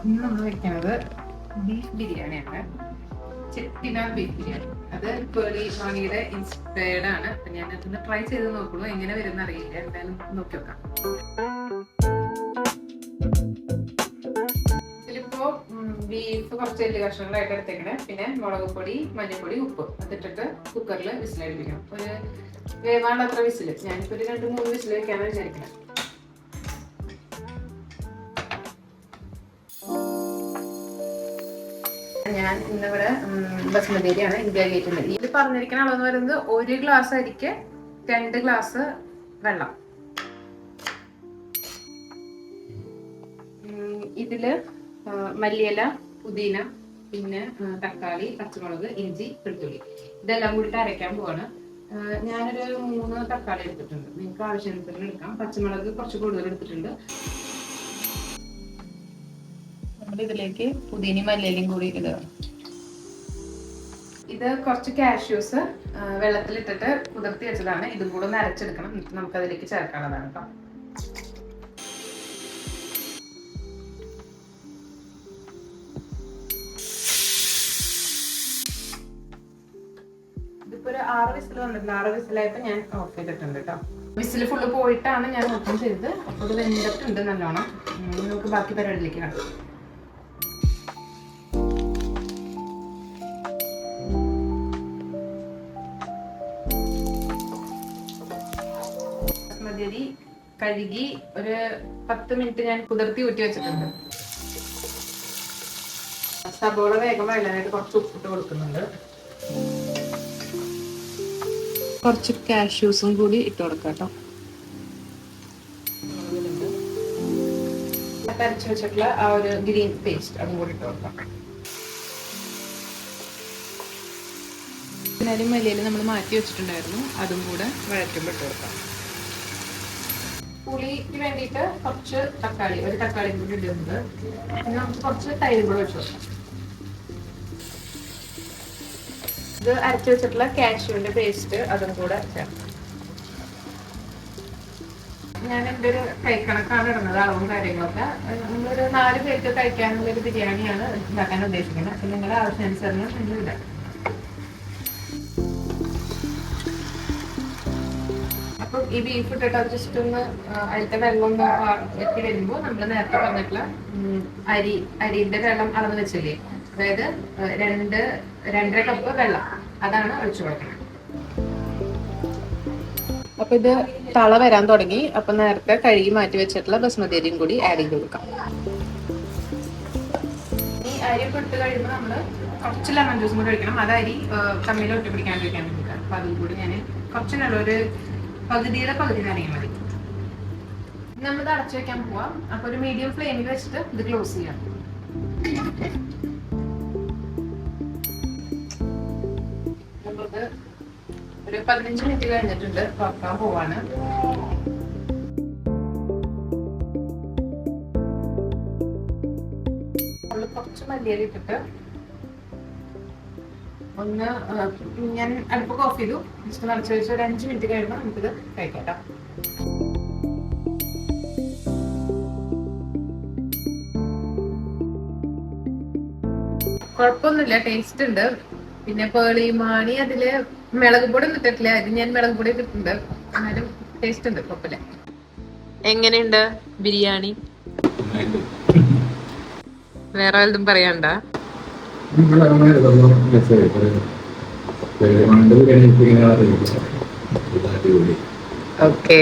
ഇന്ന് നമ്മൾ വെക്കുന്നത് ബീഫ് ബിരിയാണിയാണ്. ചെട്ടിനാട് ബീഫ് ബിരിയാണി. അത് പേളി മാണിയുടെ ഇൻസ്പയർഡ് ആണ്. അപ്പൊ ഞാൻ അതൊന്ന് ട്രൈ ചെയ്ത് നോക്കുള്ളൂ. എങ്ങനെ വരുന്ന അറിയില്ല, എന്തായാലും നോക്കി നോക്കാം. ഇതിലിപ്പോ ബീഫ് കുറച്ച് വലിയ കഷ്ണങ്ങളായിട്ട് എടുത്തേക്കണേ. പിന്നെ മുളക് പൊടി, മഞ്ഞൾപ്പൊടി, ഉപ്പ് അതിട്ടിട്ട് കുക്കറിൽ വിസിലടിപ്പിക്കണം. ഒരു വേവാണ്ട് അത്ര വിസില്. ഞാനിപ്പോ ഒരു 2-3 വിസിൽ വെക്കാനാണ് വിചാരിക്കുന്നത്. ഞാൻ ഇന്നിവിടെ ബസ്മതി അരിയാണ് ഉപയോഗിക്കുന്നത്. ഇതിൽ പറഞ്ഞിരിക്കുന്ന അളവെന്ന് പറയുന്നത് 1 ഗ്ലാസ് അരിക്ക് 2 ഗ്ലാസ് വെള്ളം. ഇതില് മല്ലിയില, പുതിന, പിന്നെ തക്കാളി, പച്ചമുളക്, ഇഞ്ചി, വെളുത്തുള്ളി ഇതെല്ലാം കൂടിയിട്ട് അരയ്ക്കാൻ പോവാണ്. ഞാനൊരു 3 തക്കാളി എടുത്തിട്ടുണ്ട്. നിങ്ങൾക്ക് ആവശ്യാനുസരണം എടുക്കാം. പച്ചമുളക് കുറച്ച് കൂടുതൽ എടുത്തിട്ടുണ്ട്. ഇതിലേക്ക് പുതിനയും മല്ലിയിലയും കൂടി ഇടുക. ഇത് കുറച്ച് കാഷ്യൂസ് വെള്ളത്തിലിട്ടിട്ട് കുതിർത്തി വെച്ചതാണ്. ഇതും കൂടെ ഒന്ന് അരച്ചെടുക്കണം. എന്നിട്ട് നമുക്ക് അതിലേക്ക് ചേർക്കാനുള്ളതാണ് കേട്ടോ. ഇതിപ്പോ ഒരു 6 വിസിൽ വന്നിട്ടുണ്ട്. 6 വിസിലായപ്പോ ഞാൻ ഓഫ് ചെയ്തിട്ടുണ്ട് കേട്ടോ. വിസിൽ ഫുള്ള് പോയിട്ടാണ് ഞാൻ ഓപ്പൺ ചെയ്തത്. അപ്പോൾ ഇത് വെന്തിട്ടുണ്ട് നല്ലോണം. നമുക്ക് ബാക്കി പരിപാടിയിലേക്ക് കാണാം. ബസ്മതി കഴുകി ഒരു 10 മിനിറ്റ് ഞാൻ കുതിർത്തി ഊറ്റി വെച്ചിട്ടുണ്ട്. സബോള വേഗം വെള്ളനായിട്ട് കുറച്ച് ഉപ്പിട്ട് കൊടുക്കുന്നുണ്ട്. കുറച്ച് കാഷ്യൂസും കൂടി ഇട്ട് കൊടുക്കാം കേട്ടോ. അരച്ചു വെച്ചിട്ടുള്ള ആ ഒരു ഗ്രീൻ പേസ്റ്റ് അതും കൂടി ഇട്ട് കൊടുക്കാം. പിന്നെ മല്ലിയില നമ്മൾ മാറ്റി വെച്ചിട്ടുണ്ടായിരുന്നു, അതും കൂടെ വഴറ്റുമ്പോൾ ഇട്ട് കൊടുക്കാം. പുളിക്ക് വേണ്ടിയിട്ട് കുറച്ച് തക്കാളി, ഒരു തക്കാളി കൂടി ഇടുന്നത്. പിന്നെ നമുക്ക് കുറച്ച് തൈര് കൂടെ വെച്ച് കൊടുക്കാം. ഇത് അരച്ചു വെച്ചിട്ടുള്ള കാഷ്യൂവിന്റെ പേസ്റ്റ് അതും കൂടെ ചേർക്കാം. ഞാൻ എൻ്റെ ഒരു കൈക്കണക്കാണ് ഇടുന്നത്, അളവും കാര്യങ്ങളൊക്കെ. നമ്മളൊരു 4 പേർക്ക് കഴിക്കാനുള്ള ഒരു ബിരിയാണിയാണ് ഉണ്ടാക്കാൻ ഉദ്ദേശിക്കുന്നത്. അപ്പം നിങ്ങളുടെ ആവശ്യാനുസരണം നിങ്ങൾ ഇടാം. അപ്പം ഈ ബീഫ് ഇട്ടിട്ട് അത് ജസ്റ്റ് ഒന്ന് അതിലത്തെ വെള്ളം ഒന്ന് എത്തി വരുമ്പോൾ നമ്മൾ നേരത്തെ പറഞ്ഞിട്ടുള്ള അരിന്റെ വെള്ളം അളന്ന് വെച്ചില്ലേ, അതായത് 2-2.5 കപ്പ് വെള്ളം അതാണ് ഒഴിച്ചു കൊടുക്കുന്നത്. അപ്പൊ ഇത് തള വരാൻ തുടങ്ങി. അപ്പൊ നേരത്തെ കഴുകി മാറ്റി വെച്ചിട്ടുള്ള ബസ്മതി അരിയും കൂടി ആഡ് ചെയ്ത് കൊടുക്കാം. ഈ അരി ഇട്ട് കഴിയുമ്പോൾ നമ്മള് കുറച്ച് ലെമൺ ജ്യൂസും കൂടി ഒഴിക്കണം. അത് അരി തമ്മിൽ ഒട്ടി പിടിക്കാണ്ടിരിക്കാൻ വേണ്ടിയിട്ടാണ്. അപ്പൊ അതും കൂടി ഞാൻ കുറച്ച് നല്ല ഒരു പകുതിയുടെ പകുതി നനയാൻ മതി. നമ്മളിത് അടച്ചു വെക്കാൻ പോവാം. അപ്പൊ ഒരു മീഡിയം ഫ്ലെയിമിൽ വെച്ചിട്ട് ഇത് ക്ലോസ് ചെയ്യാം. നമ്മളിത് ഒരു 15 മിനിറ്റ് കഴിഞ്ഞിട്ടുണ്ട്. തുറക്കാൻ പോവാണ്. കുറച്ച് മല്ലിയില ഇട്ടിട്ട് ഒന്ന് ഞാൻ അടുപ്പൊക്കെ ഓഫ് ചെയ്തു. ജസ്റ്റ് നിറച്ച് വെച്ച് ഒരു 5 മിനിറ്റ് കഴിയുമ്പോൾ നമുക്കിത് കഴിക്കാം. കുഴപ്പമൊന്നുമില്ല, ടേസ്റ്റ് ഉണ്ട്. പിന്നെ പേളി മാണി അതില് മുളക് പൊടി ഒന്നും ഇട്ടിട്ടില്ല. അത് ഞാൻ മുളക് പൊടി ഇട്ടിട്ടുണ്ട്. എന്നാലും ടേസ്റ്റ് ഉണ്ട്, കുഴപ്പമില്ല. എങ്ങനെയുണ്ട് ബിരിയാണി? വേറെ വല്ലതും പറയാണ്ട? ഓക്കെ.